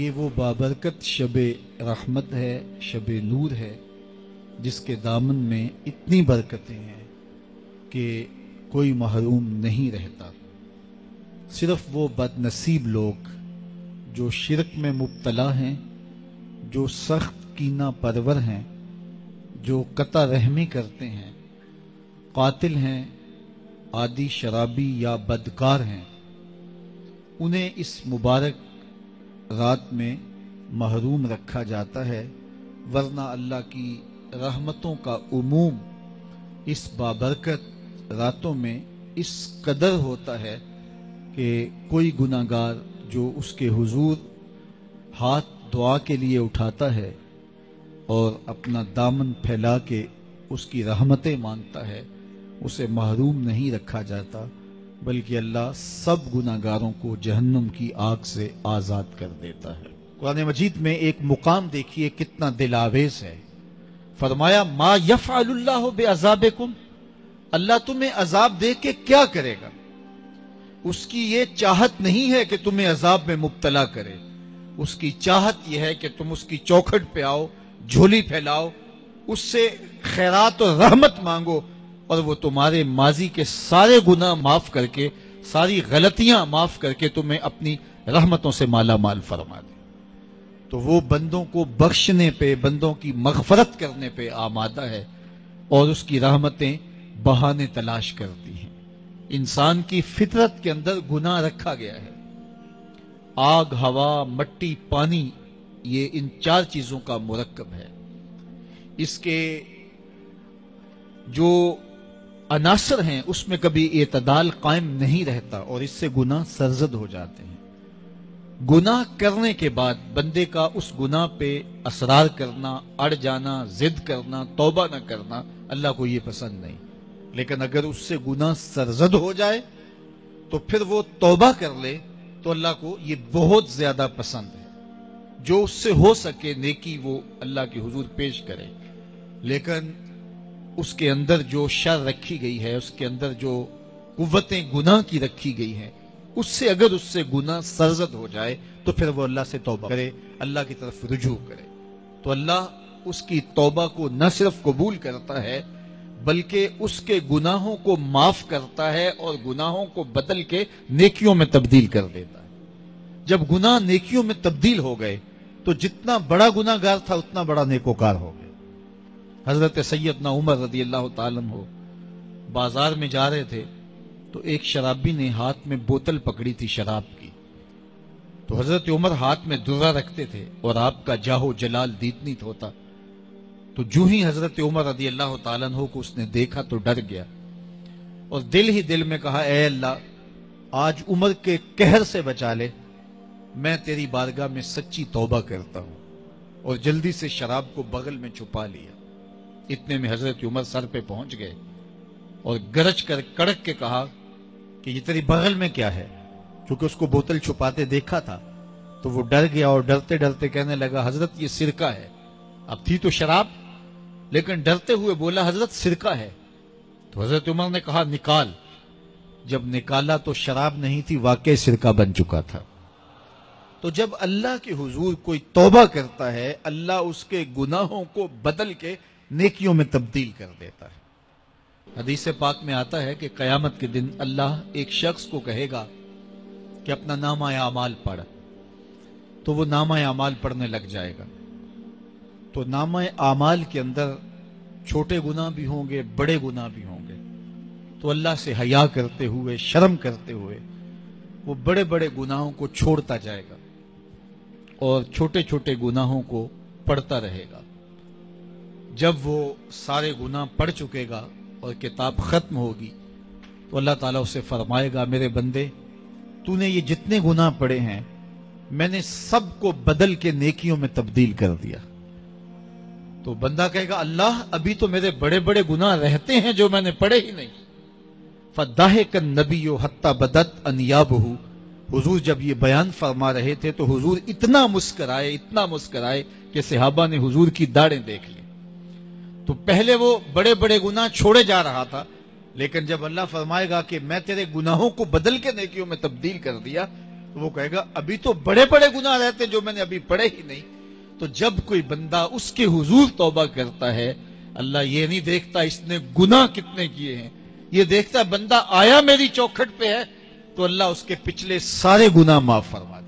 یہ وہ بابرکت شب رحمت ہے، شب نور ہے، جس کے دامن میں اتنی برکتیں ہیں کہ کوئی محروم نہیں رہتا۔ صرف وہ بد نصیب لوگ جو شرک میں مبتلا ہیں، جو سخت کینہ پرور ہیں، جو قطع رحمی کرتے ہیں، قاتل ہیں، عادی شرابی یا بدکار ہیں، انہیں اس مبارک رات میں محروم رکھا جاتا ہے، ورنہ اللہ کی رحمتوں کا عموم اس بابرکت راتوں میں اس قدر ہوتا ہے کہ کوئی گناہ گار جو اس کے حضور ہاتھ دعا کے لیے اٹھاتا ہے اور اپنا دامن پھیلا کے اس کی رحمتیں مانگتا ہے، اسے محروم نہیں رکھا جاتا، بلکہ اللہ سب گناہ گاروں کو جہنم کی آگ سے آزاد کر دیتا ہے۔ قرآن مجید میں ایک مقام دیکھیے کتنا دل آویز ہے۔ فرمایا ما یفعل اللہ بعذابکم، اللہ تمہیں عذاب دے کے کیا کرے گا؟ اس کی یہ چاہت نہیں ہے کہ تمہیں عذاب میں مبتلا کرے، اس کی چاہت یہ ہے کہ تم اس کی چوکھٹ پہ آؤ، جھولی پھیلاؤ، اس سے خیرات اور رحمت مانگو، اور وہ تمہارے ماضی کے سارے گناہ معاف کر کے، ساری غلطیاں معاف کر کے تمہیں اپنی رحمتوں سے مالا مال فرما دے۔ تو وہ بندوں کو بخشنے پہ، بندوں کی مغفرت کرنے پہ آمادہ ہے، اور اس کی رحمتیں بہانے تلاش کرتی ہیں۔ انسان کی فطرت کے اندر گناہ رکھا گیا ہے۔ آگ، ہوا، مٹی، پانی، یہ ان چار چیزوں کا مرکب ہے۔ اس کے جو عناصر ہیں اس میں کبھی اعتدال قائم نہیں رہتا، اور اس سے گناہ سرزد ہو جاتے ہیں۔ گناہ کرنے کے بعد بندے کا اس گناہ پہ اصرار کرنا، اڑ جانا، ضد کرنا، توبہ نہ کرنا اللہ کو یہ پسند نہیں۔ لیکن اگر اس سے گناہ سرزد ہو جائے تو پھر وہ توبہ کر لے تو اللہ کو یہ بہت زیادہ پسند ہے۔ جو اس سے ہو سکے نیکی وہ اللہ کے حضور پیش کرے، لیکن اس کے اندر جو شر رکھی گئی ہے، اس کے اندر جو قوتیں گناہ کی رکھی گئی ہیں، اس سے اگر اس سے گناہ سرزد ہو جائے تو پھر وہ اللہ سے توبہ کرے، اللہ کی طرف رجوع کرے، تو اللہ اس کی توبہ کو نہ صرف قبول کرتا ہے بلکہ اس کے گناہوں کو معاف کرتا ہے اور گناہوں کو بدل کے نیکیوں میں تبدیل کر دیتا ہے۔ جب گناہ نیکیوں میں تبدیل ہو گئے تو جتنا بڑا گناہ گار تھا اتنا بڑا نیکوکار ہو گیا۔ حضرت سیدنا عمر رضی اللہ تعالیٰ عنہ بازار میں جا رہے تھے تو ایک شرابی نے ہاتھ میں بوتل پکڑی تھی شراب کی، تو حضرت عمر ہاتھ میں درہ رکھتے تھے اور آپ کا جاہو جلال دیدنیت ہوتا، تو جو ہی حضرت عمر رضی اللہ تعالیٰ عنہ کو اس نے دیکھا تو ڈر گیا، اور دل ہی دل میں کہا اے اللہ آج عمر کے قہر سے بچا لے، میں تیری بارگاہ میں سچی توبہ کرتا ہوں، اور جلدی سے شراب کو بغل میں چھپا لیا۔ اتنے میں حضرت عمر سر پہ پہنچ گئے اور گرج کر کڑک کے کہا کہ یہ تیری بغل میں کیا ہے؟ کیونکہ اس کو بوتل چھپاتے دیکھا تھا تو وہ ڈر گیا اور ڈرتے ڈرتے کہنے لگا حضرت یہ سرکہ ہے۔ اب تھی تو شراب، لیکن ڈرتے ہوئے بولا حضرت سرکہ ہے۔ تو حضرت عمر نے کہا نکال۔ جب نکالا تو شراب نہیں تھی، واقعی سرکہ بن چکا تھا۔ تو جب اللہ کے حضور کوئی توبہ کرتا ہے اللہ اس کے گناہوں کو بدل کے نیکیوں میں تبدیل کر دیتا ہے۔ حدیث پاک میں آتا ہے کہ قیامت کے دن اللہ ایک شخص کو کہے گا کہ اپنا نامہ اعمال پڑھ، تو وہ نامہ اعمال پڑھنے لگ جائے گا، تو نامہ اعمال کے اندر چھوٹے گناہ بھی ہوں گے، بڑے گناہ بھی ہوں گے، تو اللہ سے حیا کرتے ہوئے، شرم کرتے ہوئے وہ بڑے بڑے گناہوں کو چھوڑتا جائے گا اور چھوٹے چھوٹے گناہوں کو پڑھتا رہے گا۔ جب وہ سارے گناہ پڑھ چکے گا اور کتاب ختم ہوگی تو اللہ تعالیٰ اسے فرمائے گا میرے بندے تو نے یہ جتنے گناہ پڑے ہیں میں نے سب کو بدل کے نیکیوں میں تبدیل کر دیا۔ تو بندہ کہے گا اللہ ابھی تو میرے بڑے بڑے گناہ رہتے ہیں جو میں نے پڑھے ہی نہیں۔ فَضَحِكَ النَّبِيُّ حَتَّى بَدَتْ أَنْيَابُهُ، حضور جب یہ بیان فرما رہے تھے تو حضور اتنا مسکرائے کہ صحابہ نے حضور کی داڑیں دیکھ لی۔ تو پہلے وہ بڑے بڑے گناہ چھوڑے جا رہا تھا، لیکن جب اللہ فرمائے گا کہ میں تیرے گناہوں کو بدل کے نیکیوں میں تبدیل کر دیا وہ کہے گا ابھی تو بڑے بڑے گناہ رہتے جو میں نے ابھی پڑھے ہی نہیں. تو جب کوئی بندہ اس کے حضور توبہ کرتا ہے، اللہ یہ نہیں دیکھتا اس نے گناہ کتنے کیے ہیں، یہ دیکھتا بندہ آیا میری چوکھٹ پہ ہے تو اللہ اس کے پچھلے سارے گناہ معاف فرما